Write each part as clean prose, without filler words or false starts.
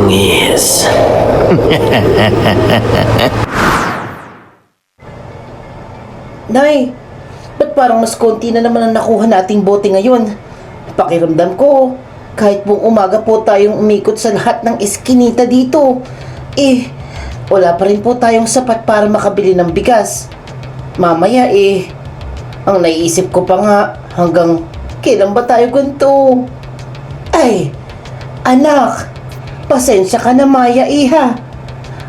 bangis. Nay, ba't parang mas konti na naman ang nakuha nating bote ngayon? Pakiramdam ko, kahit buong umaga po tayong umikot sa lahat ng eskinita dito, wala pa rin po tayong sapat para makabili ng bigas. Mamaya ang naiisip ko pa nga, hanggang kailan ba tayo ganito? Ay, anak, pasensya ka na Maya iha.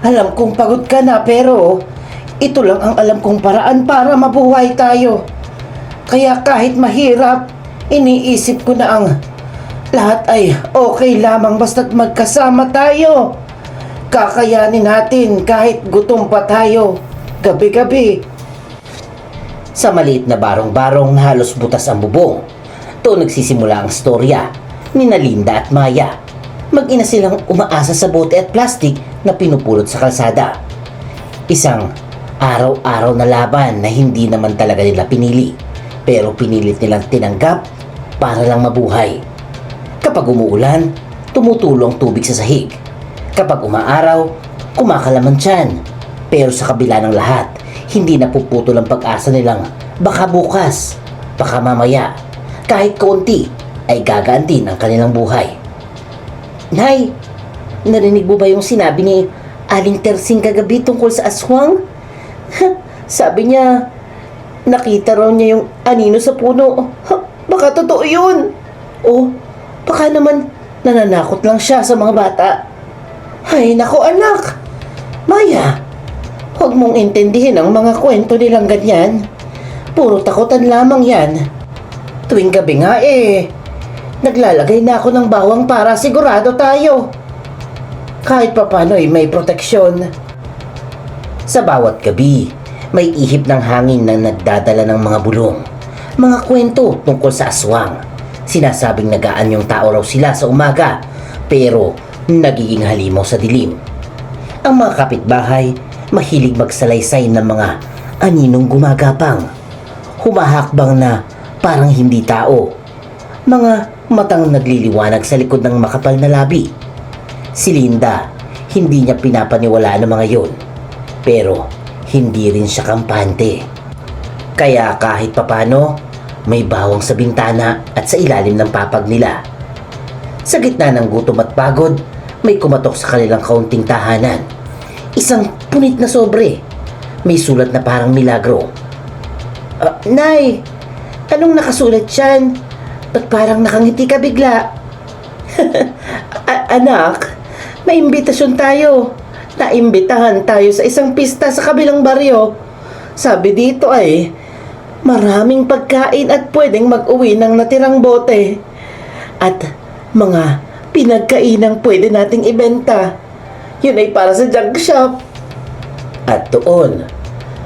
Alam kong pagod ka na pero ito lang ang alam kong paraan para mabuhay tayo. Kaya kahit mahirap, iniisip ko na ang lahat ay okay lamang basta't magkasama tayo. Kakayanin natin kahit gutom pa tayo, gabi-gabi. Sa maliit na barong-barong na halos butas ang bubong, doon nagsisimula ang storya ni Linda at Maya. Mag-ina silang umaasa sa bote at plastik na pinupulot sa kalsada. Isang araw-araw na laban na hindi naman talaga nila pinili, pero pinilit nilang tinanggap para lang mabuhay. Kapag umuulan, tumutulo ang tubig sa sahig. Kapag umaaraw, kumakalaman tiyan. Pero sa kabila ng lahat, hindi napuputol ang pag-asa nilang baka bukas, baka mamaya, kahit konti, ay gagaan din ang kanilang buhay. Nay, narinig mo ba yung sinabi ni Aling Tersing kagabi tungkol sa aswang? Sabi niya, nakita raw niya yung anino sa puno. Baka totoo yun. O, baka naman nananakot lang siya sa mga bata. Ay, naku anak. Maya, huwag mong intindihin ang mga kwento nilang ganyan. Puro takutan lamang yan. Tuwing gabi nga naglalagay na ako ng bawang para sigurado tayo. Kahit papano may proteksyon. Sa bawat gabi, may ihip ng hangin na nagdadala ng mga bulong. Mga kwento tungkol sa aswang. Sinasabing nag-aanyong tao raw sila sa umaga, pero nagiging halimaw sa dilim. Ang mga kapitbahay, mahilig magsalaysay ng mga aninong gumagapang. Humahakbang na parang hindi tao. Mga matang nagliliwanag sa likod ng makapal na labi. Si Linda, hindi niya pinapaniwalaan ang mga yon. Pero hindi rin siya kampante. Kaya kahit papano, may bawang sa bintana at sa ilalim ng papag nila. Sa gitna ng gutom at pagod, may kumatok sa kanilang kaunting tahanan. Isang punit na sobre. May sulat na parang milagro. Nay, anong nakasulat dyan? Ba't parang nakangiti ka bigla? Anak, may imbitasyon tayo. Naimbitahan tayo sa isang pista sa kabilang baryo. Sabi dito maraming pagkain at pwedeng mag-uwi ng natirang bote. At mga pinagkainang pwede nating ibenta. Yun ay para sa junk shop. At doon,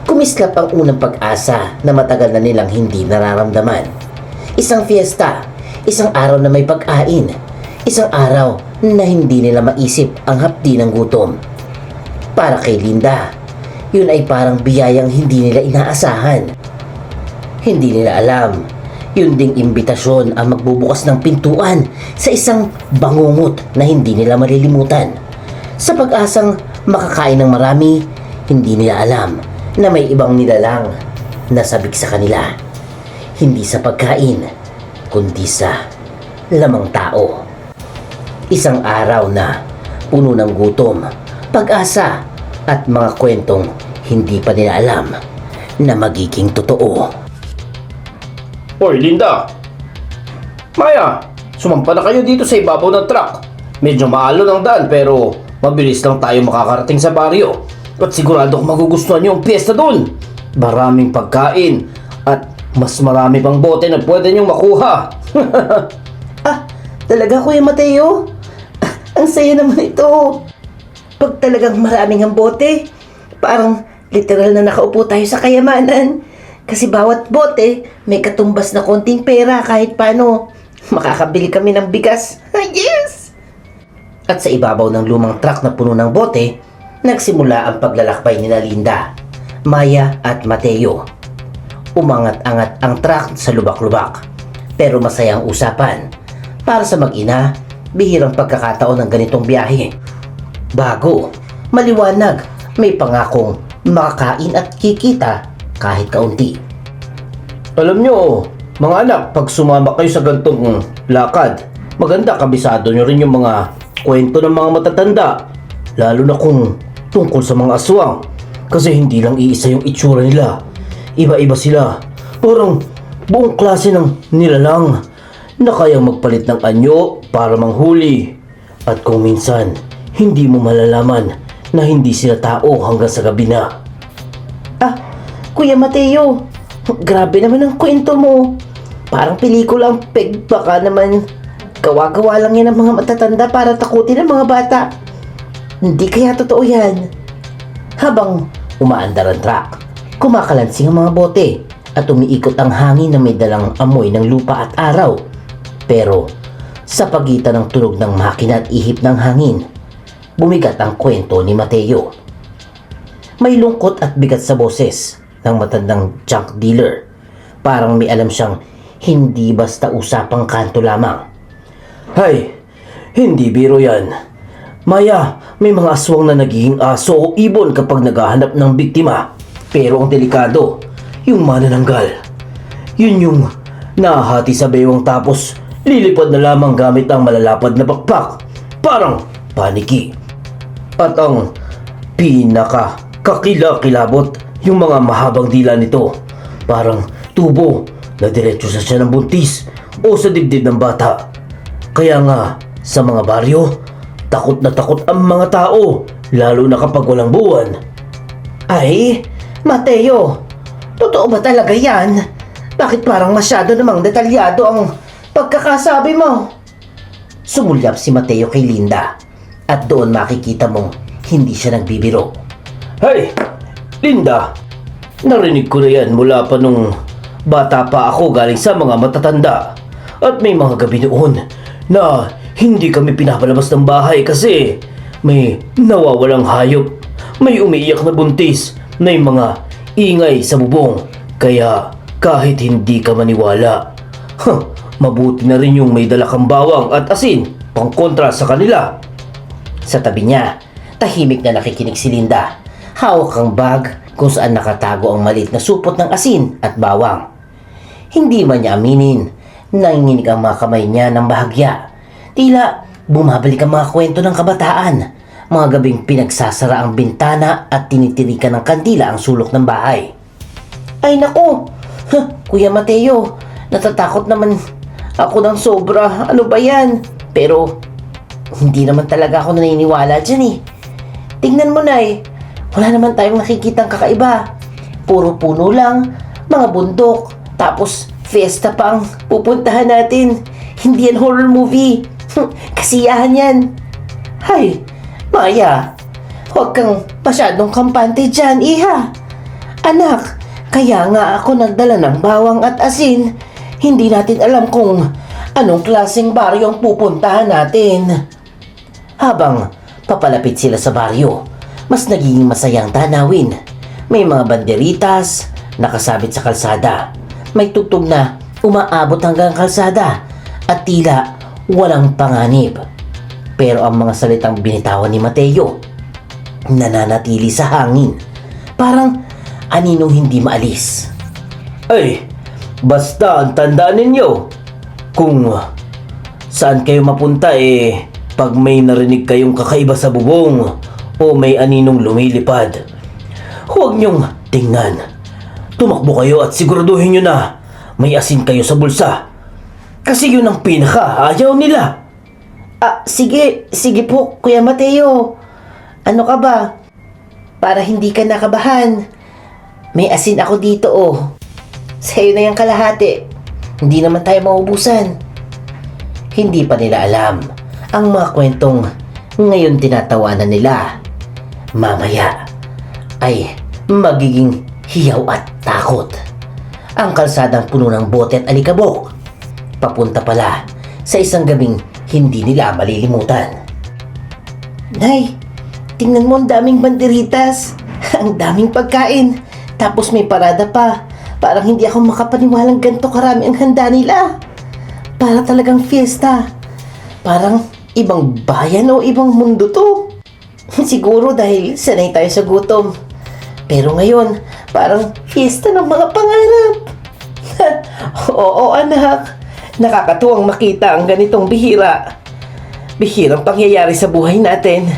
kumislap ang unang pag-asa na matagal na nilang hindi nararamdaman. Isang fiesta, isang araw na may pagkain, isang araw na hindi nila maisip ang hapdi ng gutom. Para kay Linda, yun ay parang biyayang hindi nila inaasahan. Hindi nila alam, yun ding imbitasyon ang magbubukas ng pintuan sa isang bangungot na hindi nila malilimutan. Sa pag-asang makakain ng marami, hindi nila alam na may ibang nilalang na sabik sa kanila. Hindi sa pagkain, kundi sa lamang tao. Isang araw na puno ng gutom, pag-asa at mga kwentong hindi pa nila alam na magiging totoo. Hoy, Linda! Maya, sumampa na kayo dito sa ibabaw ng truck. Medyo maalon ang daan pero mabilis lang tayo makakarating sa baryo. At sigurado kung magugustuhan niyo ang piyesta doon. Maraming pagkain at mas marami pang bote na pwede niyong makuha. Talaga Kuya Mateo? Ang saya naman ito. Pag talagang maraming ang bote, parang literal na nakaupo tayo sa kayamanan. Kasi bawat bote, may katumbas na konting pera kahit paano. Makakabili kami ng bigas. Yes! At sa ibabaw ng lumang truck na puno ng bote, nagsimula ang paglalakbay ni Linda, Maya at Mateo. Umangat-angat ang truck sa lubak-lubak, pero masayang usapan. Para sa mag-ina, bihirang pagkakataon ng ganitong biyahe. Bago, maliwanag, may pangakong makakain at kikita kahit kaunti. Alam nyo, mga anak, pag sumama kayo sa gantong lakad, maganda kabisado nyo rin yung mga kwento ng mga matatanda. Lalo na kung tungkol sa mga aswang. Kasi hindi lang iisa yung itsura nila. Iba-iba sila. Parang buong klase ng nilalang na kayang magpalit ng anyo para manghuli. At kung minsan, hindi mo malalaman na hindi sila tao hanggang sa gabi na. Ah, Kuya Mateo, grabe naman ang kwento mo. Parang pelikula ang peg, baka naman gawa-gawa lang yan ng mga matatanda para takutin ang mga bata. Hindi kaya totoo yan. Habang umaandar ang truck, kumakalansing ang mga bote at umiikot ang hangin na may dalang amoy ng lupa at araw. Pero sa pagitan ng tunog ng makina at ihip ng hangin, bumigat ang kwento ni Mateo. May lungkot at bigat sa boses ng matandang junk dealer. Parang may alam siyang hindi basta usapang kanto lamang. Hay, hindi biro yan. Maya, may mga aswang na nagiging aso o ibon kapag naghahanap ng biktima. Pero ang delikado, yung manananggal. Yun yung nahati sa bewang tapos lilipad na lamang gamit ang malalapad na bakpak. Parang paniki. At ang pinaka-kakilabot yung mga mahabang dila nito. Parang tubo na diretso sa siya ng buntis o sa dibdib ng bata. Kaya nga, sa mga baryo, takot na takot ang mga tao, lalo na kapag walang buwan. Ay, Mateo, totoo ba talaga yan? Bakit parang masyado namang detalyado ang pagkakasabi mo? Sumulyap si Mateo kay Linda at doon makikita mong hindi siya nagbibiro. Hey, Linda, narinig ko na yan mula pa nung bata pa ako galing sa mga matatanda. At may mga gabi noon na hindi kami pinapalabas ng bahay kasi may nawawalang hayop, may umiiyak na buntis, may mga ingay sa bubong. Kaya kahit hindi ka maniwala, mabuti na rin yung may dala kang bawang at asin pang kontra sa kanila. Sa tabi niya, tahimik na nakikinig si Linda. Hawak ang bag kung saan nakatago ang maliit na supot ng asin at bawang. Hindi man niya aminin, nanginginig ang mga kamay niya ng bahagya. Tila bumabalik ang mga kwento ng kabataan. Mga gabing pinagsasara ang bintana at tinitirikan ng kandila ang sulok ng bahay. Ay nako! Kuya Mateo, natatakot naman ako ng sobra. Ano ba yan? Pero hindi naman talaga ako naniniwala dyan eh. Tingnan mo na eh. Wala naman tayong nakikitang kakaiba. Puro puno lang, mga bundok, tapos fiesta pa ang pupuntahan natin. Hindi yan horror movie. Kasiyahan yan. Hay, Maya, huwag kang masyadong kampante dyan, iha. Anak, kaya nga ako nagdala ng bawang at asin. Hindi natin alam kung anong klaseng baryo ang pupuntahan natin. Habang papalapit sila sa baryo, mas nagiging masayang tanawin. May mga banderitas nakasabit sa kalsada. May tugtog na umaabot hanggang kalsada at tila walang panganib. Pero ang mga salitang binitawan ni Mateo nananatili sa hangin. Parang aninong hindi maalis. Ay, basta ang tandaan ninyo, kung saan kayo mapunta pag may narinig kayong kakaiba sa bubong o may aninong lumilipad, huwag niyong tingnan. Tumakbo kayo at siguraduhin niyo na may asin kayo sa bulsa. Kasi yun ang pinaka-ayaw nila. Sige po, Kuya Mateo. Ano ka ba? Para hindi ka nakabahan. May asin ako dito oh. Sa'yo na yung kalahati. Hindi naman tayo maubusan. Hindi pa nila alam ang mga kwentong ngayon tinatawanan nila. Mamaya ay magiging hiyaw at takot. Ang kalsadang puno ng bote at alikabok. Papunta pala sa isang gabing hindi nila malilimutan. Nay, tingnan mo ang daming banderitas. Ang daming pagkain. Tapos may parada pa. Parang hindi ako makapaniwalang ganito karami ang handa nila. Para talagang fiesta. Parang ibang bayan o ibang mundo to. Siguro dahil sanay tayo sa gutom. Pero ngayon, parang fiesta ng mga pangarap. Oo, anak. Nakakatuwang makita ang ganitong bihira. Bihirang pangyayari sa buhay natin.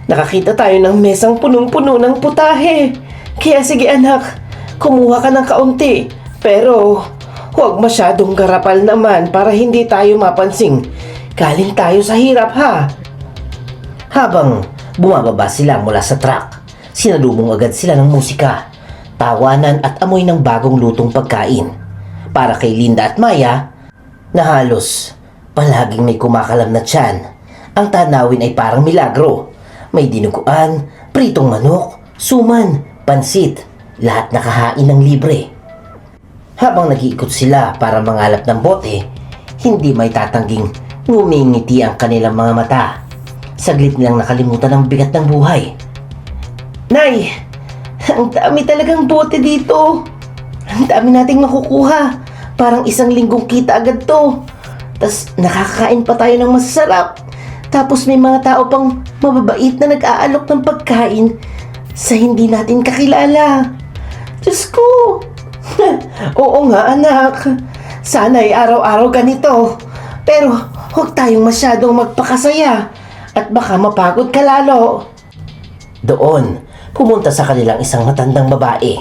Nakakita tayo ng mesang punong-puno ng putahe. Kaya sige anak, kumuha ka ng kaunti. Pero huwag masyadong garapal naman para hindi tayo mapansing. Galing tayo sa hirap ha. Habang bumababa sila mula sa truck, sinalubong agad sila ng musika, tawanan at amoy ng bagong lutong pagkain. Para kay Linda at Maya, na halos palaging may kumakalam na tiyan. Ang tanawin ay parang milagro. May dinuguan, pritong manok, suman, pansit, lahat nakahain ng libre. Habang nag-iikot sila para mangalap ng bote, hindi may tatangging ngumingiti ang kanilang mga mata. Saglit nilang nakalimutan ang bigat ng buhay. Nay, ang dami talagang bote dito. Ang dami nating makukuha. Parang isang linggong kita agad to. Tas nakakain pa tayo ng masarap. Tapos may mga tao pang mababait na nag-aalok ng pagkain sa hindi natin kakilala. Diyos ko. Oo nga anak. Sana'y araw-araw ganito. Pero huwag tayong masyadong magpakasaya. At baka mapagod ka lalo. Doon, pumunta sa kanilang isang matandang babae.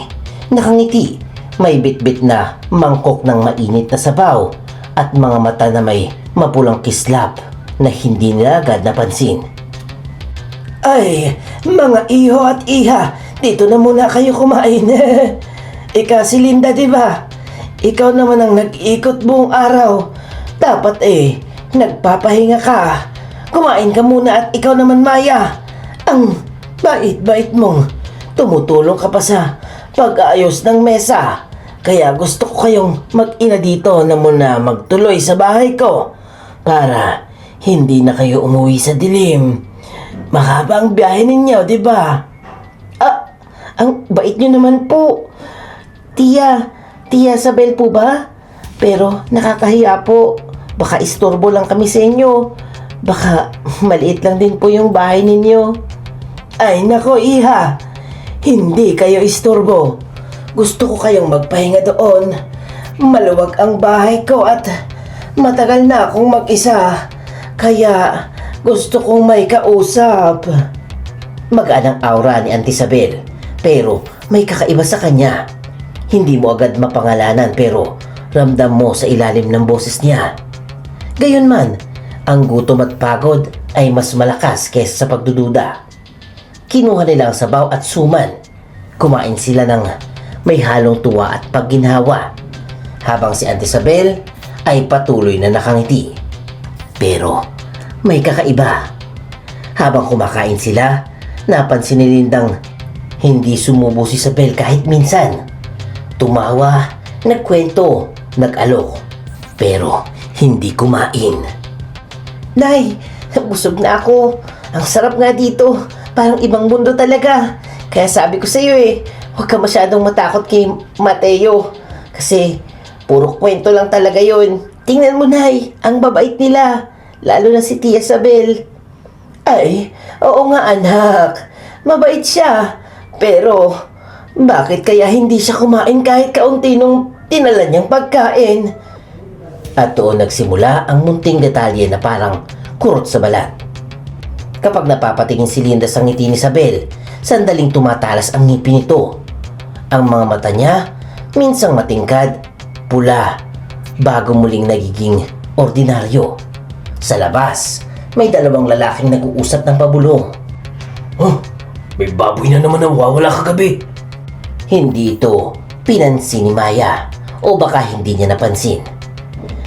Nakangiti, may bitbit na mangkok ng mainit na sabaw at mga mata na may mapulang kislap na hindi nila agad napansin. Ay, mga iho at iha, dito na muna kayo kumain. Ikaw si Linda, di ba? Ikaw naman ang nag-ikot buong araw. Dapat nagpapahinga ka. Kumain ka muna at ikaw naman Maya. Ang bait-bait mong tumutulong ka pa sa pag-aayos ng mesa. Kaya gusto ko kayong mag-ina dito na muna magtuloy sa bahay ko para hindi na kayo umuwi sa dilim. Mahaba ang biyahe ninyo, di ba? Ah, ang bait nyo naman po. Tia Isabel po ba? Pero nakakahiya po. Baka istorbo lang kami sa inyo. Baka maliit lang din po yung bahay ninyo. Ay nako iha, hindi kayo istorbo. Gusto ko kayong magpahinga doon. Maluwag ang bahay ko at matagal na akong mag-isa. Kaya gusto kong may kausap. Magaan ang aura ni Auntie Isabel, pero may kakaiba sa kanya. Hindi mo agad mapangalanan pero ramdam mo sa ilalim ng boses niya. Gayunman, ang gutom at pagod ay mas malakas kaysa sa pagdududa. Kinuha nila ang sabaw at suman. Kumain sila ng may halong tuwa at pagginhawa. Habang si Auntie Isabel ay patuloy na nakangiti. Pero may kakaiba. Habang kumakain sila, napansin ni Lindang hindi sumubo si Isabel kahit minsan. Tumawa, nagkwento, nag-alok. Pero hindi kumain. Nay, busog na ako. Ang sarap nga dito. Parang ibang mundo talaga. Kaya sabi ko sa iyo huwag ka masyadong matakot kay Mateo. Kasi puro kwento lang talaga yun. Tingnan mo, Nay, ang babait nila. Lalo na si Tia Isabel. Ay, oo nga anak. Mabait siya. Pero bakit kaya hindi siya kumain kahit kaunti nung tinala niyang pagkain? At doon nagsimula ang munting detalye na parang kurot sa balat. Kapag napapatingin si Linda sa ngiti ni Isabel, sandaling tumatalas ang ngipin nito. Ang mga mata niya, minsang matingkad, pula, bago muling nagiging ordinaryo. Sa labas, may dalawang lalaking nag-uusap ng pabulong. Oh, may baboy na naman nawawala kagabi. Hindi ito pinansin ni Maya o baka hindi niya napansin.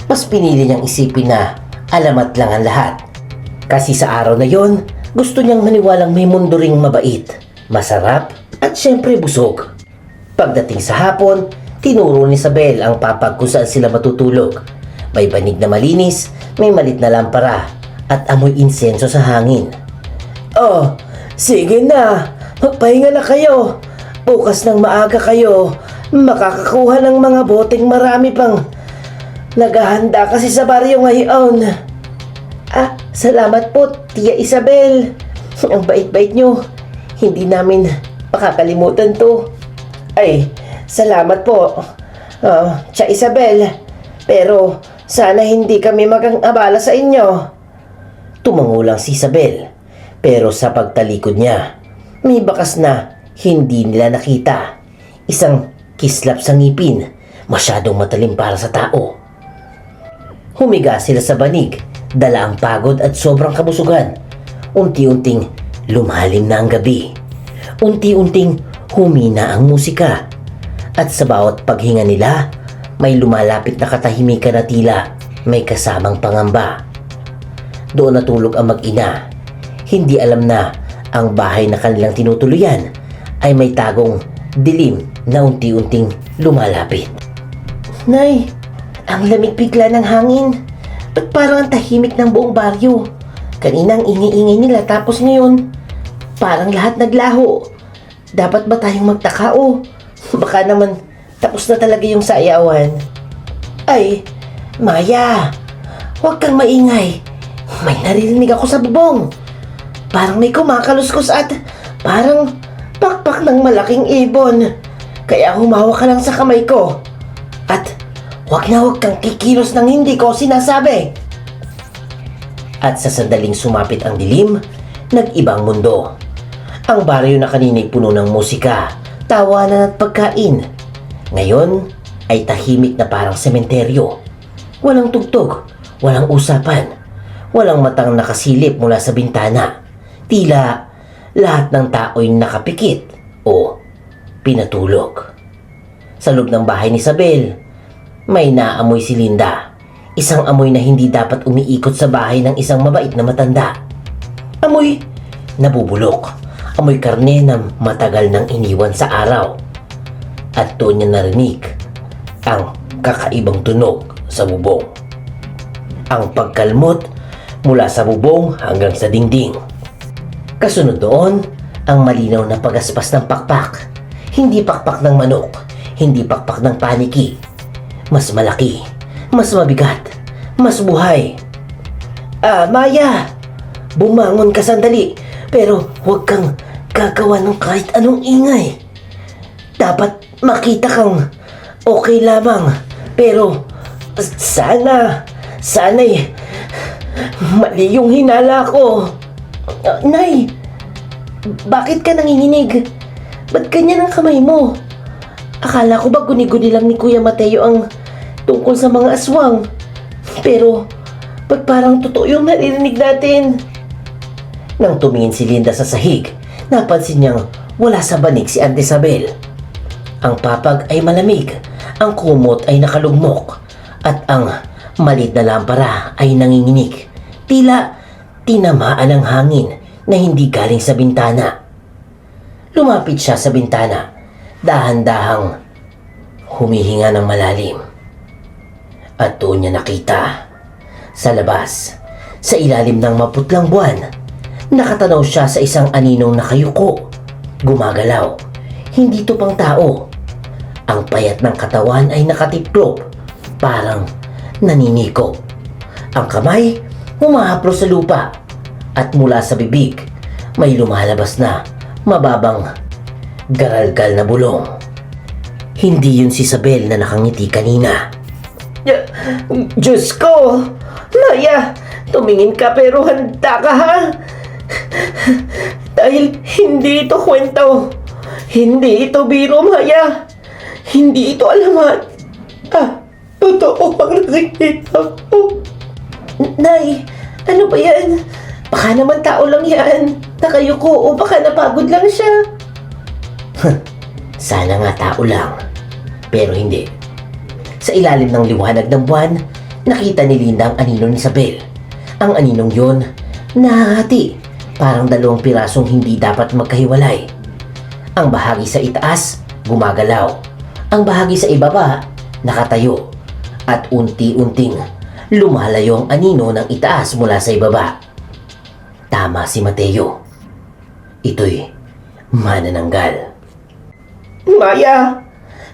Mas pinili niyang isipin na alamat lang ang lahat. Kasi sa araw na yon, gusto niyang maniwalang may mundo ring mabait, masarap at syempre busog. Pagdating sa hapon, tinuro ni Isabel ang papag kung saan sila matutulog. May banig na malinis, may malit na lampara at amoy insenso sa hangin. Oh, sige na, magpahinga na kayo. Bukas ng maaga kayo, makakakuha ng mga boteng marami pang naghahanda kasi sa baryo ngayon. Ah, salamat po, Tia Isabel. Ang bait-bait nyo. Hindi namin makakalimutan to. Ay, salamat po. Tia Isabel. Pero sana hindi kami abala sa inyo. Tumango lang si Isabel. Pero sa pagtalikod niya, may bakas na hindi nila nakita. Isang kislap sa ngipin. Masyadong matalim para sa tao. Humiga sila sa banig. Dala ang pagod at sobrang kabusugan. Unti-unting lumalim na ang gabi. Unti-unting humina ang musika. At sa bawat paghinga nila, may lumalapit na katahimikan na tila may kasamang pangamba. Doon natulog ang mag-ina. Hindi alam na ang bahay na kanilang tinutuluyan ay may tagong dilim na unti-unting lumalapit. Nay, ang lamig bigla ng hangin. Ba't parang ang tahimik ng buong baryo? Kanina ang ingay-ingay nila tapos ngayon, parang lahat naglaho. Dapat ba tayong magtaka o baka naman tapos na talaga yung sayawan? Ay, Maya, huwag kang maingay. May naririnig ako sa bubong. Parang may kumakaluskos at parang pakpak ng malaking ibon. Kaya humawak ka lang sa kamay ko. At huwag kang kikilos ng hindi ko sinasabi. At sa sandaling sumapit ang dilim, nag-ibang mundo. Ang baryo na kanina'y puno ng musika, tawanan at pagkain. Ngayon ay tahimik na parang sementeryo. Walang tugtog, walang usapan, walang matang nakasilip mula sa bintana. Tila lahat ng tao'y nakapikit o pinatulog. Sa loob ng bahay ni Isabel, may naamoy si Linda. Isang amoy na hindi dapat umiikot sa bahay ng isang mabait na matanda. Amoy nabubulok. Amoy karne na matagal nang iniwan sa araw. At doon niya narinig ang kakaibang tunog sa bubong. Ang pagkalmot mula sa bubong hanggang sa dingding. Kasunod doon, ang malinaw na pagaspas ng pakpak. Hindi pakpak ng manok, hindi pakpak ng paniki. Mas malaki, mas mabigat, mas buhay. Maya, bumangon ka sandali, pero huwag kang gagawa ng kahit anong ingay. Dapat makita kang okay lamang, pero sana'y mali yung hinala ko. Nay, bakit ka nanginginig? Ba't ganyan ang kamay mo? Akala ko ba guni-guni lang ni Kuya Mateo ang tungkol sa mga aswang? Pero, ba't parang totoo yung naririnig natin? Nang tumingin si Linda sa sahig, napansin niyang wala sa banig si Aunt Isabel. Ang papag ay malamig, ang kumot ay nakalugmok, at ang maliit na lampara ay nanginginig. Tila tinamaan ng hangin na hindi galing sa bintana. Lumapit siya sa bintana, dahan-dahang humihinga ng malalim. At doon niya nakita, sa labas, sa ilalim ng maputlang buwan, nakatanaw siya sa isang aninong nakayuko, gumagalaw. Hindi to pang tao. Ang payat ng katawan ay nakatiklop, parang naniniko. Ang kamay humahaplos sa lupa, at mula sa bibig may lumalabas na mababang garalgal na bulong. Hindi yun si Isabel na nakangiti kanina. Diyos ko! Maya, tumingin ka pero handa ka ha? Dahil hindi ito kwento. Hindi ito biro, Maya. Hindi ito alamat. Totoo ang nakikita ko. Nay, ano ba yan? Baka naman tao lang yan. Nakayuko o baka napagod lang siya. Sana nga tao lang. Pero hindi. Sa ilalim ng liwanag ng buwan, nakita ni Linda ang anino ni Isabel. Ang aninong yun, nahahati. Parang dalawang pirasong hindi dapat magkahiwalay. Ang bahagi sa itaas, gumagalaw. Ang bahagi sa ibaba, nakatayo. At unti-unting lumalayo ang anino ng itaas mula sa ibaba. Tama si Mateo. Ito'y manananggal. Maya,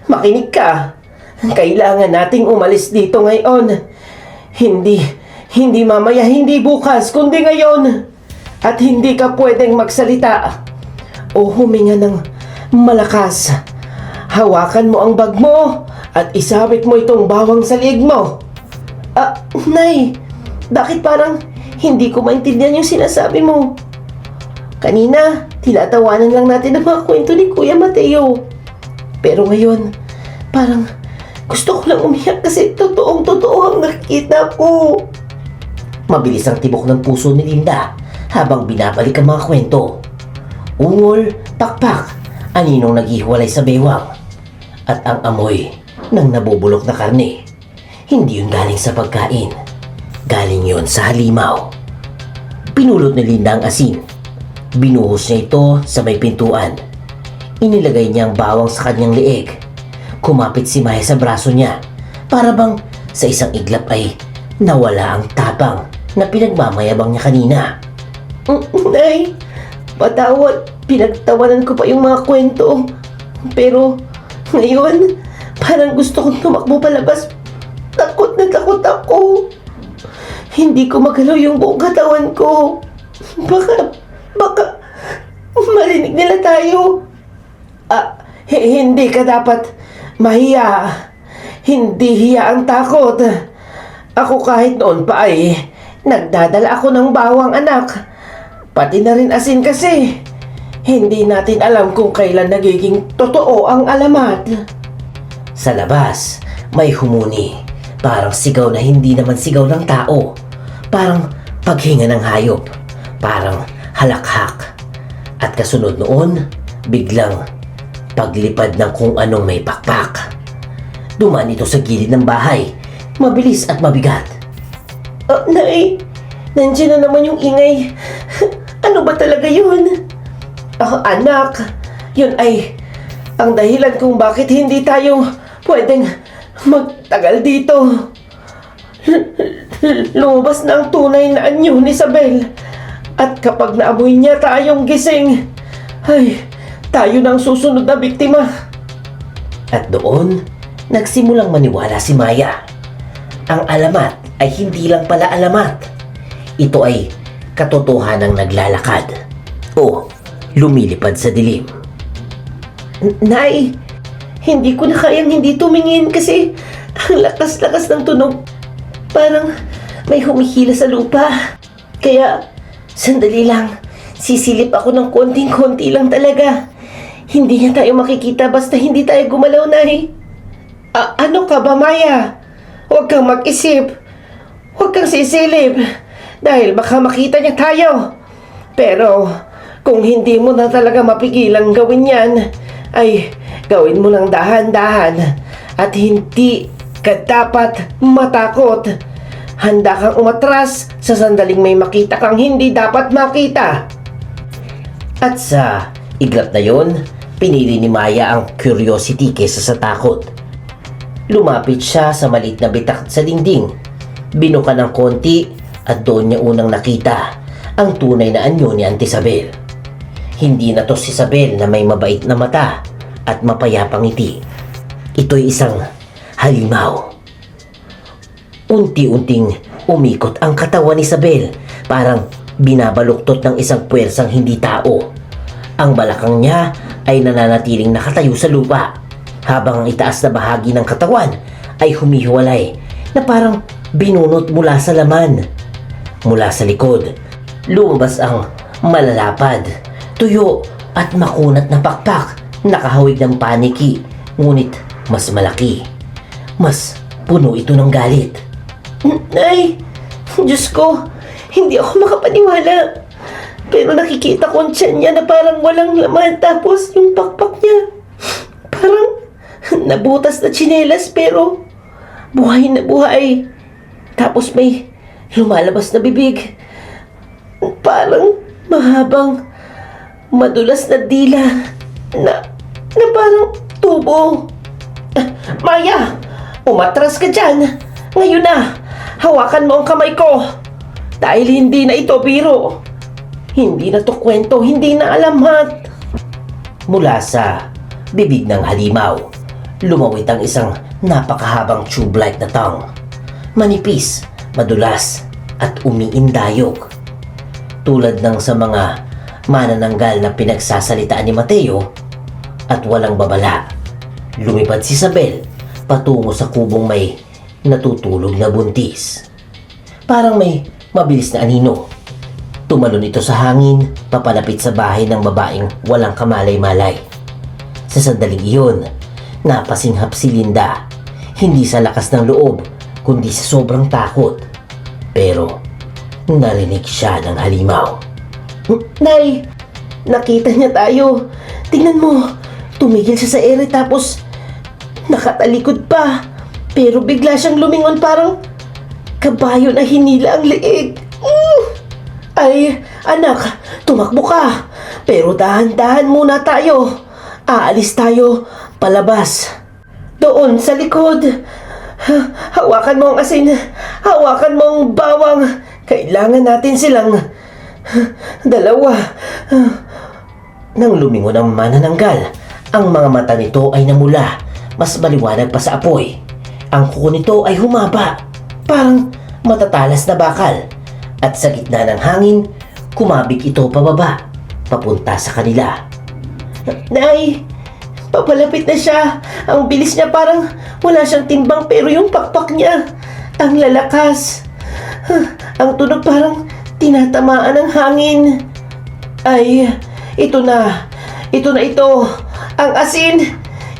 makinig ka. Kailangan nating umalis dito ngayon. Hindi mamaya, hindi bukas, kundi ngayon. at hindi ka pwedeng magsalita o huminga ng malakas. Hawakan mo ang bag mo at isabit mo itong bawang sa liig mo. Nay, bakit parang hindi ko maintindihan yung sinasabi mo? Kanina, tinatawanan lang natin ang mga kwento ni Kuya Mateo. Pero ngayon, parang gusto ko lang umiyak kasi totoong-totoo ang nakikita ko. Mabilis ang tibok ng puso ni Linda habang binabalik ang mga kwento. Ungol, pakpak, aninong naghihiwalay sa bewang. At ang amoy ng nabubulok na karne. Hindi yun galing sa pagkain. Galing yun sa halimaw. Pinulot ni Linda ang asin. Binuhos niya ito sa may pintuan. Inilagay niya ang bawang sa kanyang leeg. Kumapit si Maya sa braso niya. Para bang sa isang iglap ay nawala ang tapang na pinagmamayabang niya kanina. Nay, patawad. Pinagtawanan ko pa yung mga kwento. Pero ngayon, parang gusto kong tumakbo palabas. Takot na takot ako. Hindi ko magalaw yung buong katawan ko. Baka marinig nila tayo. Hindi ka dapat mahiya. Hindi hiya ang takot. Ako kahit noon pa ay nagdadala ako ng bawang, anak. Pati na rin asin kasi. Hindi natin alam kung kailan nagiging totoo ang alamat. Sa labas, may humuni. Parang sigaw na hindi naman sigaw ng tao. Parang paghinga ng hayop. Parang halakhak. At kasunod noon, biglang paglipad ng kung anong may pakpak. Dumaan ito sa gilid ng bahay. Mabilis at mabigat. Nay, nandiyan na naman yung ingay. Ano ba talaga yun? Anak, yun ay ang dahilan kung bakit hindi tayo pwedeng magtagal dito. Lumabas na ang tunay na anyo ni Isabel. At kapag naamoy niya tayong gising, ay, tayo na ang susunod na biktima. At doon, nagsimulang maniwala si Maya. Ang alamat ay hindi lang pala alamat. Ito ay katotohanang naglalakad o lumilipad sa dilim. Nay, hindi ko na kayang hindi tumingin kasi ang lakas-lakas ng tunog. Parang may humihila sa lupa. Kaya, sandali lang. Sisilip ako ng konting-konti lang talaga. Hindi niya tayo makikita basta hindi tayo gumalaw, Nay. Ano ka ba, Maya? Huwag kang mag-isip. Huwag kang sisilip. Dahil baka makita niya tayo. Pero, kung hindi mo na talaga mapigilang gawin yan, ay gawin mo lang dahan-dahan at hindi ka dapat matakot. Handa kang umatras sa sandaling may makita kang hindi dapat makita. At sa iglap na yon, pinili ni Maya ang curiosity kesa sa takot. Lumapit siya sa maliit na bitak sa dingding. Binuka ng konti at doon niya unang nakita ang tunay na anyo ni Auntie Isabel. Hindi na to si Isabel na may mabait na mata at mapayapang ngiti. Ito'y isang halimaw. Unti-unting umikot ang katawan ni Isabel, parang binabaluktot ng isang puwersang hindi tao. Ang balakang niya ay nananatiling nakatayo sa lupa, habang ang itaas na bahagi ng katawan ay humihiwalay na parang binunot mula sa laman. Mula sa likod, lumabas ang malalapad, tuyo at makunat na pakpak, nakahawig ng paniki, ngunit mas malaki. Mas puno ito ng galit. Nay, Diyos ko, hindi ako makapaniwala. Pero nakikita ko ang tiyan niya na parang walang laman, tapos yung pakpak niya parang nabutas na tsinelas pero buhay na buhay. Tapos may lumalabas na bibig. Parang mahabang madulas na dila na parang tubo. Maya, umatras ka dyan. Ngayon na, hawakan mo ang kamay ko. Dahil hindi na ito biro. Hindi na to kwento, hindi na alamat. Mula sa bibig ng halimaw, lumawit ang isang napakahabang tube-like na tongue. Manipis, madulas, at umiindayog. Tulad ng sa mga manananggal na pinagsasalitaan ni Mateo at walang babala, lumipad si Isabel patungo sa kubong may natutulog na buntis. Parang may mabilis na anino. Tumalon ito sa hangin papalapit sa bahay ng babaeng walang kamalay-malay. Sa sandaling iyon, napasinghap si Linda. Hindi sa lakas ng loob, kundi sa sobrang takot. Pero narinig siya ng halimaw. Nay, nakita niya tayo. Tingnan mo, tumigil siya sa ere tapos nakatalikod pa. Pero bigla siyang lumingon parang kabayo na hinila ang leeg. Ay, anak, tumakbo ka. Pero dahan-dahan muna tayo. Aalis tayo palabas. Doon sa likod. Hawakan mo ang asin. Hawakan mo ang bawang. Kailangan natin silang dalawa. Nang lumingon ang manananggal, ang mga mata nito ay namula. Mas maliwanag pa sa apoy. Ang kuko nito ay humaba. Parang matatalas na bakal. At sa gitna ng hangin, kumabig ito pababa, papunta sa kanila. Nay, papalapit na siya. Ang bilis niya parang wala siyang timbang pero yung pakpak niya, ang lalakas. Ang tunog parang tinatamaan ng hangin. Ay, ito na. Ito na ito. Ang asin.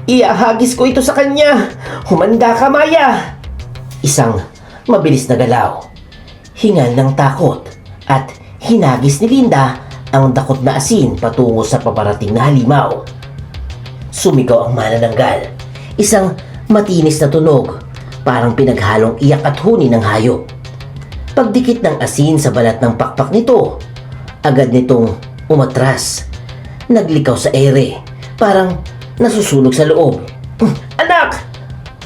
Iahagis ko ito sa kanya. Humanda ka, Maya. Isang mabilis na galaw. Hingal ng takot at hinagis ni Linda ang dakot na asin patungo sa paparating na halimaw. Sumigaw ang manananggal. Isang matinis na tunog, parang pinaghalong iyak at huni ng hayop. Pagdikit ng asin sa balat ng pakpak nito, agad nitong umatras. Naglikaw sa ere, parang nasusunog sa loob. Anak!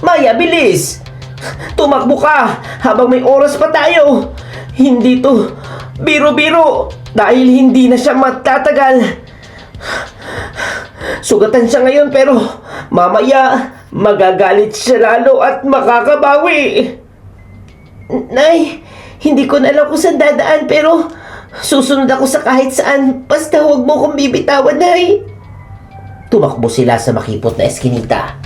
Maya, bilis! Tumakbo ka habang may oras pa tayo. Hindi to biro-biro dahil hindi na siya matatagal. Sugatan siya ngayon pero mamaya magagalit siya lalo at makakabawi. Nay, hindi ko na alam kung saan dadaan pero susunod ako sa kahit saan. Basta huwag mo kong bibitawan, Nay. Tumakbo sila sa makipot na eskinita.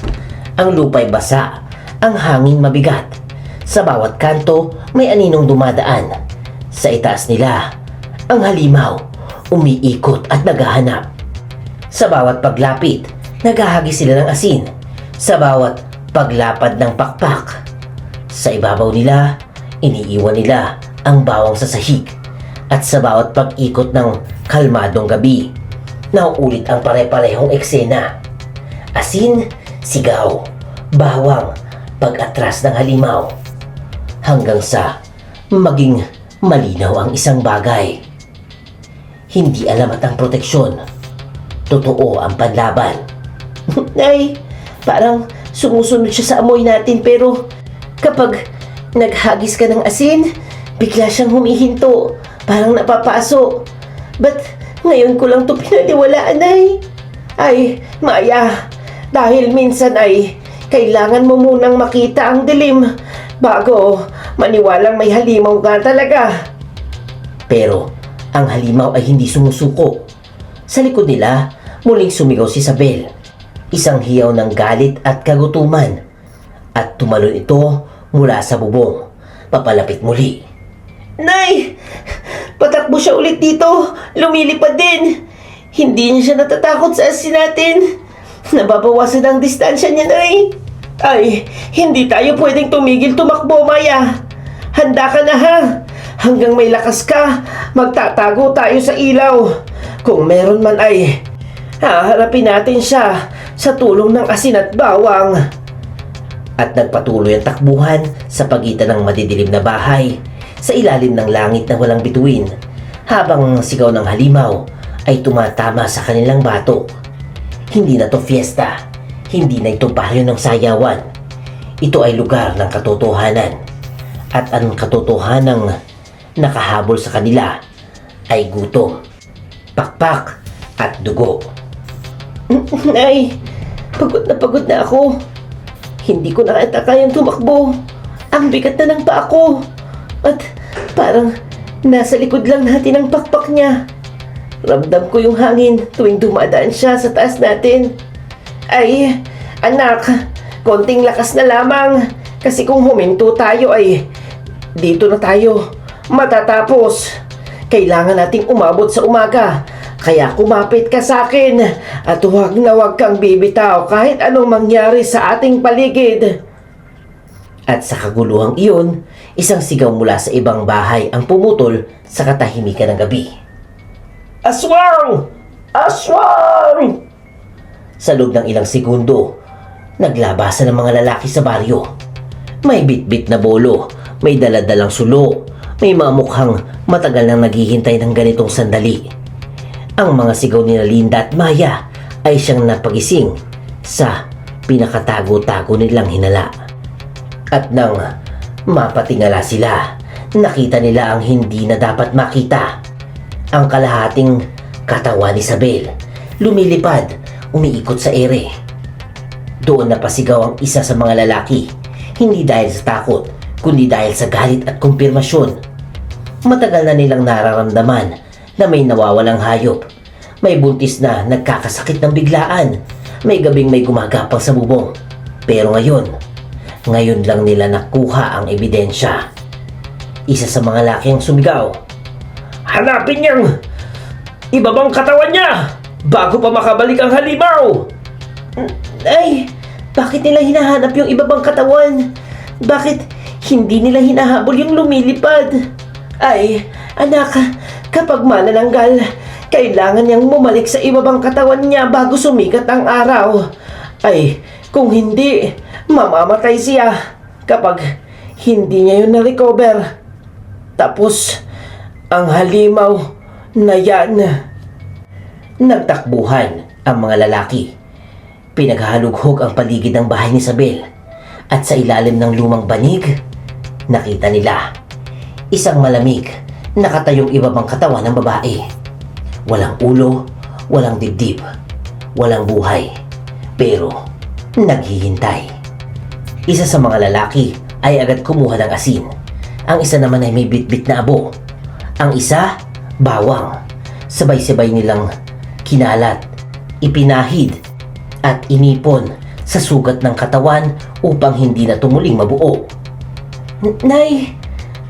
Ang lupa'y basa, ang hangin mabigat. Sa bawat kanto, may aninong dumadaan. Sa itaas nila, ang halimaw, umiikot at naghahanap. Sa bawat paglapit, naghahagi sila ng asin. Sa bawat paglapad ng pakpak. Sa ibabaw nila, iniiwan nila ang bawang sa sahig. At sa bawat pag-ikot ng kalmadong gabi, nauulit ang pare-parehong eksena. Asin, sigaw, bawang, pag-atras ng halimaw. Hanggang sa maging malinaw ang isang bagay. Hindi alamat ang proteksyon. Totoo ang panlaban. Nay, parang sumusunod siya sa amoy natin pero kapag naghagis ka ng asin, bigla siyang humihinto. Parang napapaso. Ba't ngayon ko lang ito pinaniwalaan, Nay? Ay, Maya, dahil minsan ay kailangan mo munang makita ang dilim bago maniwalang may halimaw ka talaga. Pero ang halimaw ay hindi sumusuko. Sa likod nila, muling sumigaw si Isabel. Isang hiyaw ng galit at kagutuman. At tumalon ito mula sa bubong. Papalapit muli. Nay! Patakbo siya ulit dito. Lumilipad din. Hindi niya siya natatakot sa asin natin. Nababawasan ang distansya niya, Nay. Ay, hindi tayo pwedeng tumigil tumakbo, Maya. Handa ka na, ha? Hanggang may lakas ka, magtatago tayo sa ilaw. Kung meron man ay, haharapin natin siya sa tulong ng asin at bawang. At nagpatuloy ang takbuhan sa pagitan ng madidilim na bahay, sa ilalim ng langit na walang bituin, habang sigaw ng halimaw ay tumatama sa kanilang batok. Hindi na to fiesta. Hindi na ito baryo ng sayawan. Ito ay lugar ng katotohanan. At ang katotohanang nakahabol sa kanila ay gutom, pakpak at dugo. Nay, pagod na ako. Hindi ko na kayang tumakbo. Ang bigat na ng paa ko. At parang Nasa likod lang natin ang pakpak niya. Ramdam ko yung hangin tuwing dumadaan siya sa taas natin. Ay, anak, konting lakas na lamang. Kasi kung huminto tayo ay dito na tayo matatapos. Kailangan nating umabot sa umaga. Kaya kumapit ka sa akin at huwag na huwag kang bibitaw kahit anong mangyari sa ating paligid. At sa kaguluhang iyon, isang sigaw mula sa ibang bahay ang pumutol sa katahimikan ng gabi. Aswang! Aswang! Sa loob ng ilang segundo, naglabasan ng mga lalaki sa baryo. May bitbit na bolo, may daladalang sulo, may mga mukhang matagal nang naghihintay ng ganitong sandali. Ang mga sigaw ni Linda at Maya ay siyang napagising sa pinakatago-tago nilang hinala. At nang mapatingala sila, nakita nila ang hindi na dapat makita. Ang kalahating katawan ni Isabel, lumilipad, umiikot sa ere. Doon napasigaw ang isa sa mga lalaki, hindi dahil sa takot, kundi dahil sa galit at kumpirmasyon. Matagal na nilang nararamdaman na may nawawalang hayop. May buntis na nagkakasakit ng biglaan. May gabing may gumagapang sa bubong. Pero ngayon lang nila nakuha ang ebidensya. Isa sa mga laki ang sumigaw. Hanapin niyang ibabang katawan niya bago pa makabalik ang halimaw! Ay, bakit nila hinahanap yung ibabang katawan? Bakit hindi nila hinahabol yung lumilipad? Ay, anak, kapag manananggal, kailangan niyang bumalik sa ibabang katawan niya bago sumikat ang araw. Ay, kung hindi, mamamatay siya kapag hindi niya yun na-recover. Tapos, ang halimaw na yan. Nagtakbuhan ang mga lalaki. Pinaghahalughog ang paligid ng bahay ni Isabel. At sa ilalim ng lumang banig, nakita nila isang malamig, nakatayong ibabang katawan ng babae. Walang ulo, walang dibdib, walang buhay, pero naghihintay. Isa sa mga lalaki ay agad kumuha ng asin. Ang isa naman ay may bitbit na abo. Ang isa, bawang. Sabay-sabay nilang kinalat, ipinahid, at inipon sa sugat ng katawan upang hindi na tumuling mabuo. Nay,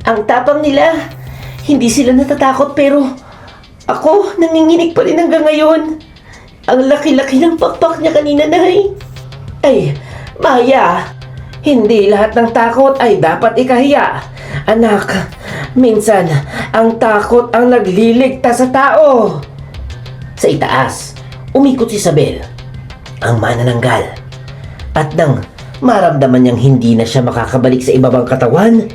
ang tapang nila. Hindi sila natatakot pero ako nanginginig pa rin hanggang ngayon. Ang laki-laki ng pakpak niya kanina, Nay. Ay, Maya, hindi lahat ng takot ay dapat ikahiya. Anak, minsan ang takot ang nagliligtas sa tao. Sa itaas, umikot si Isabel, ang manananggal. At nang maramdaman niyang hindi na siya makakabalik sa ibabang katawan,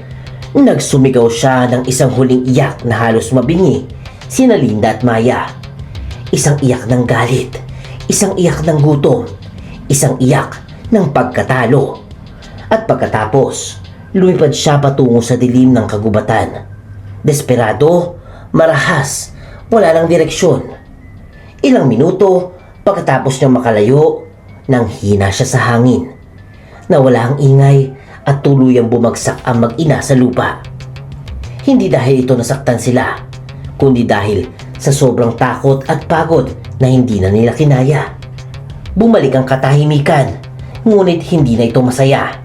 nagsumigaw siya ng isang huling iyak na halos mabingi sina Linda at Maya. Isang iyak ng galit, isang iyak ng gutom, isang iyak ng pagkatalo. At pagkatapos, lumipad siya patungo sa dilim ng kagubatan. Desperado, marahas, wala ng direksyon. Ilang minuto pagkatapos niyang makalayo, nang hina siya sa hangin. Nawala ang ingay at tuluyang bumagsak ang mag-ina sa lupa. Hindi dahil ito nasaktan sila, kundi dahil sa sobrang takot at pagod na hindi na nila kinaya. Bumalik ang katahimikan, ngunit hindi na ito masaya.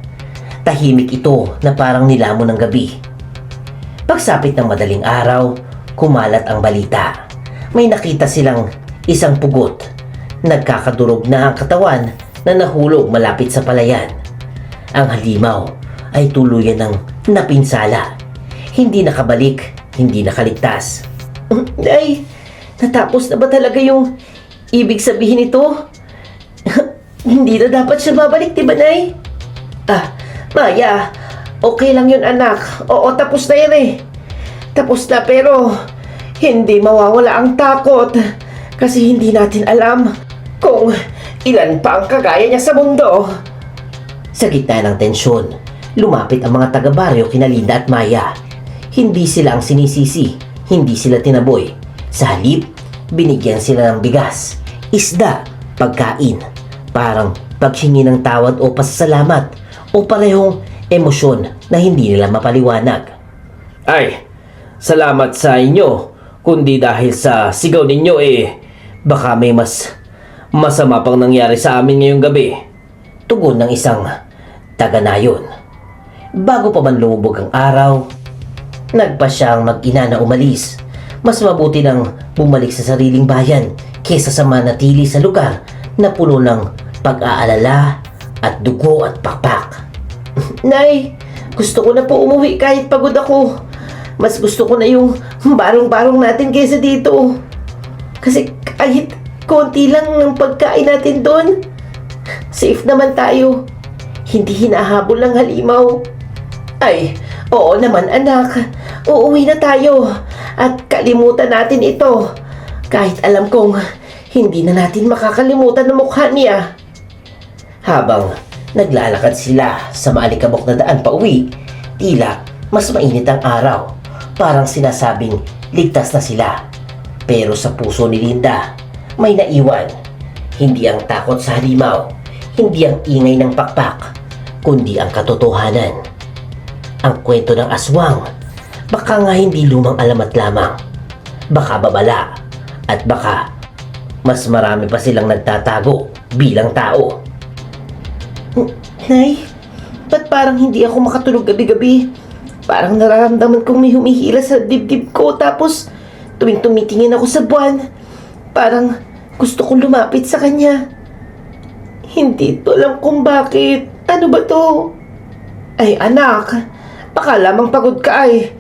Tahimik ito na parang nilamon ng gabi. Pagsapit ng madaling araw, kumalat ang balita. May nakita silang isang pugot. Nagkakadurog na ang katawan na nahulog malapit sa palayan. Ang halimaw ay tuluyan ng napinsala. Hindi nakabalik, hindi nakaligtas. Ay, natapos na ba talaga yung ibig sabihin nito? Hindi na dapat siya babalik, diba, Nay? Ah, Maya, okay lang yun, anak. Oo, tapos na yan eh. Tapos na, pero hindi mawawala ang takot. Kasi hindi natin alam kung ilan pa ang kagaya niya sa mundo. Sa gitna ng tensyon, lumapit ang mga taga-baryo kina Linda at Maya. Hindi sila ang sinisisi, hindi sila tinaboy. Sa halip, binigyan sila ng bigas, isda, pagkain. Parang paghingi ng tawad o pasasalamat o parehong emosyon na hindi nila mapaliwanag. Ay, salamat sa inyo. Kundi dahil sa sigaw ninyo baka may mas masama pang nangyari sa amin ngayong gabi. Tugon ng isang taga-nayon. Bago pa man lumubog ang araw, nagpa siyang mag-ina na umalis. Mas mabuti nang bumalik sa sariling bayan kesa sa manatili sa lugar na puno ng pag-aalala at dugo at pakpak. Nay, gusto ko na po umuwi kahit pagod ako. Mas gusto ko na yung barong-barong natin kaysa dito. Kasi kahit konti lang ng pagkain natin doon, safe naman tayo. Hindi hinahabol ng halimaw. Ay, oo naman anak. Uuwi na tayo. At kalimutan natin ito. Kahit alam kong hindi na natin makakalimutan ang mukha niya. Habang naglalakad sila sa maalikabok na daan pa uwi, tila mas mainit ang araw. Parang sinasabing ligtas na sila. Pero sa puso ni Linda, may naiwan. Hindi ang takot sa halimaw, hindi ang ingay ng pakpak, kundi ang katotohanan. Ang kwento ng aswang, baka nga hindi lumang alamat lamang. Baka babala, at baka mas marami pa silang nagtatago bilang tao. Nay, ba't parang hindi ako makatulog gabi-gabi? Parang nararamdaman kong may humihila sa dibdib ko, tapos tuwing tumitingin ako sa buwan, parang gusto kong lumapit sa kanya. Hindi to alam kung bakit. Ano ba to? Ay anak, baka lamang pagod ka ay.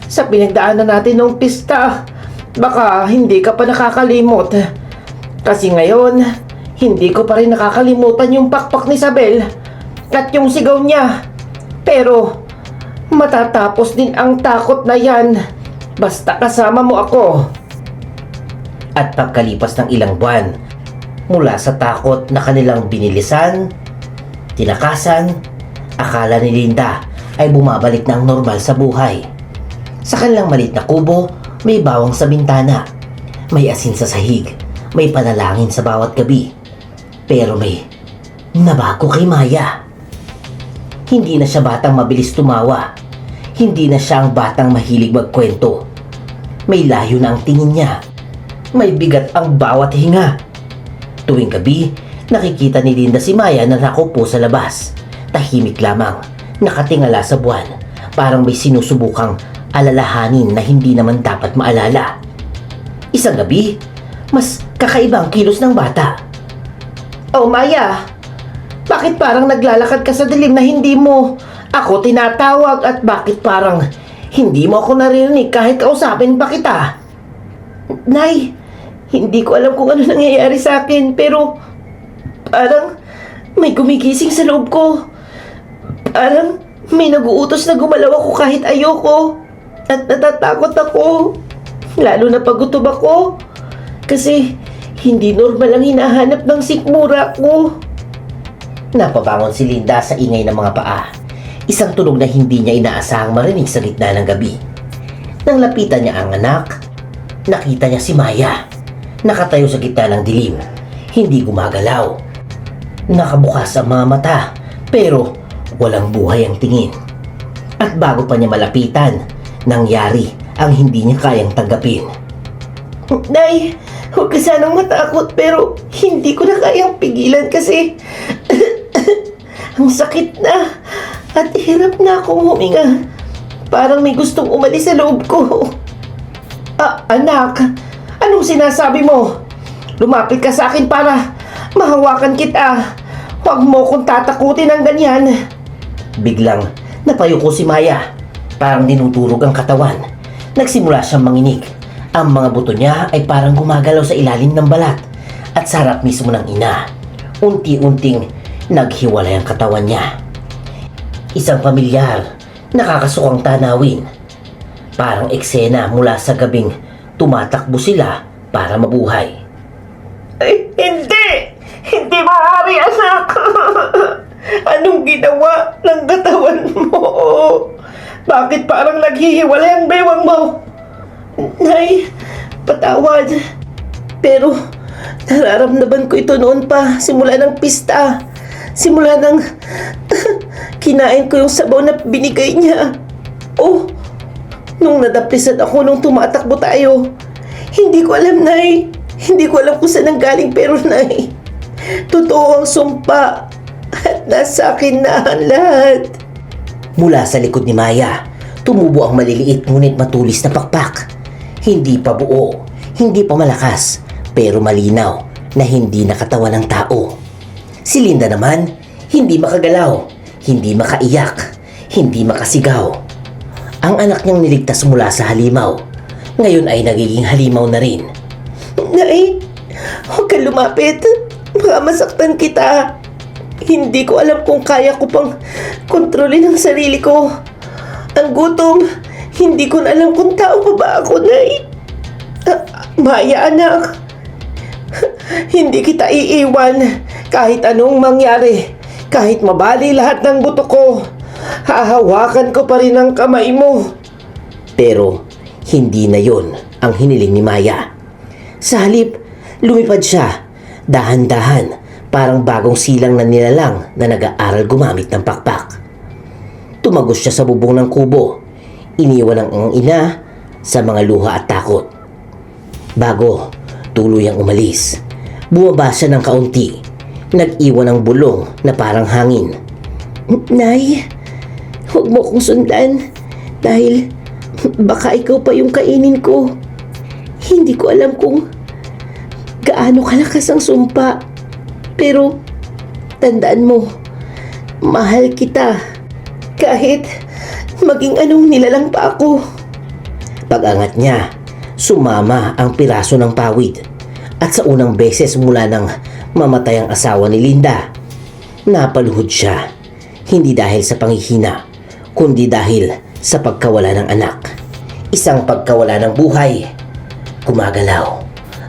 Sa pinagdaanan natin ng pista, baka hindi ka pa nakakalimot. Kasi ngayon, hindi ko pa rin nakakalimutan yung pakpak ni Isabel at yung sigaw niya. Pero matatapos din ang takot na yan basta kasama mo ako. At pagkalipas ng ilang buwan, mula sa takot na kanilang binilisan, tinakasan, akala ni Linda ay bumabalik na ang normal sa buhay. Sa kanilang maliit na kubo, may bawang sa bintana, may asin sa sahig, may panalangin sa bawat gabi. Pero may nabago kay Maya. Hindi na siya batang mabilis tumawa. Hindi na siya ang batang mahilig magkwento. May layo na ang tingin niya. May bigat ang bawat hinga. Tuwing gabi, nakikita ni Linda si Maya na nakaupo sa labas. Tahimik lamang, nakatingala sa buwan. Parang may sinusubukang alalahanin na hindi naman dapat maalala. Isang gabi, mas kakaibang kilos ng bata. Oh Maya, bakit parang naglalakad ka sa dilim na hindi mo ako tinatawag, at bakit parang hindi mo ako naririnig kahit kausapin pa kita? Nay, hindi ko alam kung ano nangyayari sa akin, pero parang may gumigising sa loob ko. Parang may naguutos na gumalaw ako kahit ayoko. At natatakot ako. Lalo na pag gutom ako. Kasi hindi normal ang hinahanap ng sikmura ko. Napabangon si Linda sa ingay ng mga paa. Isang tunog na hindi niya inaasahang marinig sa gitna ng gabi. Nang lapitan niya ang anak, nakita niya si Maya. Nakatayo sa gitna ng dilim. Hindi gumagalaw. Nakabukas ang mga mata, pero walang buhay ang tingin. At bago pa niya malapitan, nangyari ang hindi niya kayang tanggapin. Nay, huwag ka sanang matakot, pero hindi ko na kayang pigilan kasi ang sakit na at hirap na akong huminga. Parang may gustong umalis sa loob ko. Anak, anong sinasabi mo? Lumapit ka sa akin para mahawakan kita. Huwag mo kong tatakutin ng ganyan. Biglang napayuko si Maya. Parang dinudurog ang katawan. Nagsimula siyang manginig. Ang mga buto niya ay parang gumagalaw sa ilalim ng balat. At sa harap mismo ng ina, unti-unting naghiwalay ang katawan niya. Isang pamilyar, nakakasukang tanawin. Parang eksena mula sa gabing tumatakbo sila para mabuhay. Ay, hindi! Hindi maaari, anak! Anong ginawa ng katawan mo? Bakit parang naghihiwalay ang bewang mo? Nay, patawad. Pero nararamdaman ko ito noon pa, simula ng pista. Simula ng kinain ko yung sabaw na binigay niya. Oh, nung nadaplisan ako nung tumatakbo tayo. Hindi ko alam, Nay. Hindi ko alam kung saan nanggaling, pero Nay, totoo ang sumpa at nasa akin na ang lahat. Mula sa likod ni Maya, tumubo ang maliliit ngunit matulis na pakpak. Hindi pa buo, hindi pa malakas, pero malinaw na hindi nakatawan ng tao. Si Linda naman, hindi makagalaw, hindi makaiyak, hindi makasigaw. Ang anak niyang niligtas mula sa halimaw, ngayon ay nagiging halimaw na rin. Nay, huwag kang lumapit. Baka masaktan kita. Hindi ko alam kung kaya ko pang kontrolin ang sarili ko. Ang gutom, hindi ko na alam kung tao pa ba ako, Nay. Maya, anak. Hindi kita iiwan kahit anong mangyari. Kahit mabali lahat ng buto ko, hahawakan ko pa rin ang kamay mo. Pero hindi na yon ang hiniling ni Maya. Sa halip, lumipad siya, dahan-dahan, parang bagong silang na nilalang na nag-aaral gumamit ng pakpak. Tumagos siya sa bubong ng kubo, iniwan ang ina sa mga luha at takot. Bago tuluyang umalis, bumaba siya ng kaunti, nag-iwan ng bulong na parang hangin. Nay, huwag mo kong sundan dahil baka ikaw pa yung kainin ko. Hindi ko alam kung gaano kalakas ang sumpa. Pero tandaan mo, mahal kita. Kahit maging anong nilalang pa ako. Pag-angat niya, sumama ang piraso ng pawid. At sa unang beses mula nang mamatay ang asawa ni Linda, napaluhod siya. Hindi dahil sa panghihina, kundi dahil sa pagkawala ng anak. Isang pagkawala ng buhay. Gumagalaw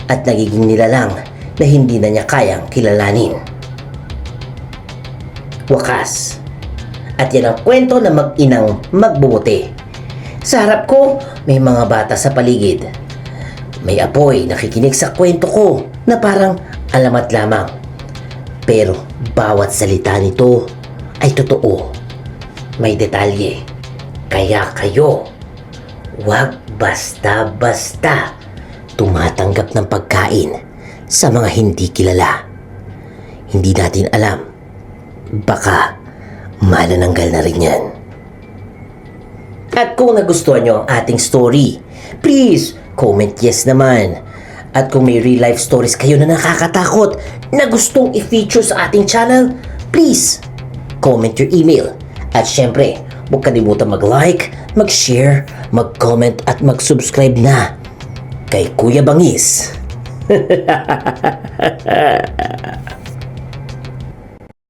at nagiging nilalang na hindi na niya kayang kilalanin. Wakas. At yan ang kwento ng mag-inang magbubuti. Sa harap ko, may mga bata sa paligid. May apoy nakikinig sa kwento ko na parang alamat lamang. Pero bawat salita nito ay totoo. May detalye. Kaya kayo, wag basta-basta tumatanggap ng pagkain sa mga hindi kilala. Hindi natin alam. Baka manananggal na rin yan. At kung nagustuhan nyo ang ating story, please comment yes naman. At kung may real life stories kayo na nakakatakot na gustong i-feature sa ating channel, please comment your email. At syempre, huwag kalimutan mag-like, mag-share, mag-comment at mag-subscribe na kay Kuya Bangis.